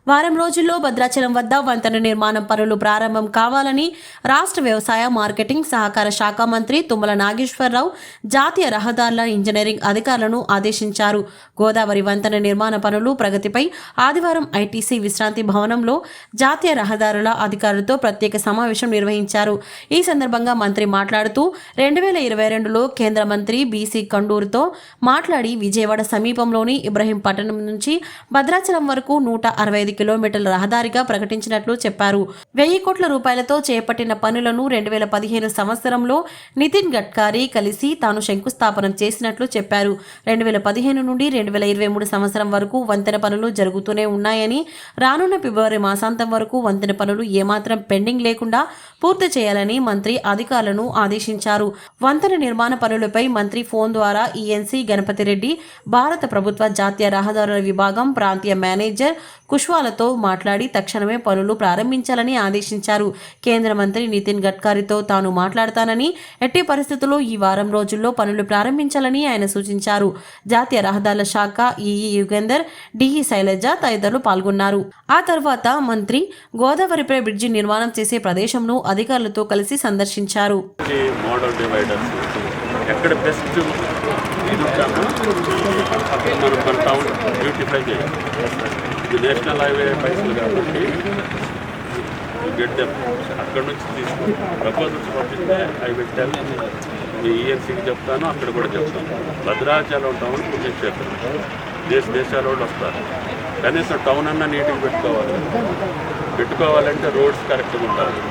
వారం రోజుల్లో భద్రాచలం వద్ద వంతెన నిర్మాణం పనులు ప్రారంభం కావాలని రాష్ట్ర వ్యవసాయ మార్కెటింగ్ సహకార శాఖ మంత్రి తుమ్మల నాగేశ్వరరావు జాతీయ రహదారుల ఇంజనీరింగ్ అధికారులను ఆదేశించారు. గోదావరి వంతెన నిర్మాణ పనులు ప్రగతిపై ఆదివారం ఐటీసీ విశ్రాంతి భవనంలో జాతీయ రహదారుల అధికారులతో ప్రత్యేక సమావేశం నిర్వహించారు. ఈ సందర్భంగా మంత్రి మాట్లాడుతూ 2022లో కేంద్ర మంత్రి బీసీ కండూరుతో మాట్లాడి విజయవాడ సమీపంలోని ఇబ్రహీంపట్నం నుంచి భద్రాచలం వరకు 165 కిలోమీటర్ల రహదారిగా ప్రకటించినట్లు చెప్పారు. 1000 కోట్ల రూపాయలతో చేపట్టిన పనులను 2015 సంవత్సరంలో నితిన్ గడ్కరీ కలిసి తాను శంకుస్థాపన చేసినట్లు చెప్పారు. 2015 నుండి 2023 సంవత్సరం వరకు వంతెన పనులు జరుగుతూనే ఉన్నాయని, రానున్న ఫిబ్రవరి మాసాంతం వరకు వంతెన పనులు ఏమాత్రం పెండింగ్ లేకుండా పూర్తి చేయాలని మంత్రి అధికారులను ఆదేశించారు. వంతెన నిర్మాణ పనులపై మంత్రి ఫోన్ ద్వారా ఈఎన్సీ గణపతి రెడ్డి, భారత ప్రభుత్వ జాతీయ రహదారుల విభాగం ప్రాంతీయ మేనేజర్ కుష్వాలతో మాట్లాడి తక్షణమే పనులు ప్రారంభించాలని ఆదేశించారు. కేంద్ర మంత్రి నితిన్ గడ్కరీతో తాను మాట్లాడతానని, ఎట్టి పరిస్థితుల్లో ఈ వారం రోజుల్లో పనులు ప్రారంభించాలని ఆయన సూచించారు. జాతీయ రహదారుల శాఖ ఈఈ యుగేందర్, డిఈ శైలజ తదితరులు పాల్గొన్నారు. ఆ తర్వాత మంత్రి గోదావరిపై బ్రిడ్జి నిర్మాణం చేసే ప్రదేశంను అధికారులతో కలిసి సందర్శించారు. ఎక్కడ బెస్ట్ ఇది ఉంటామో అక్కడ మనం మన టౌన్ బ్యూటిఫై చేయాలి. ఇది నేషనల్ హైవే పైసలు కాబట్టి గెడ్డం అక్కడ నుంచి తీసుకుని ప్రపోజల్స్ పంపిస్తే అవి పెట్టాలి. మీ ఈఎన్సీకి చెప్తాను, అక్కడ కూడా చెప్తాను. భద్రాచలం టౌన్ పుణ్యక్షేత్రం, దేశాల వాళ్ళు వస్తారు. కనీసం టౌన్ అన్నా నీట్గా పెట్టుకోవాలంటే రోడ్స్ కరెక్ట్గా ఉండాలి.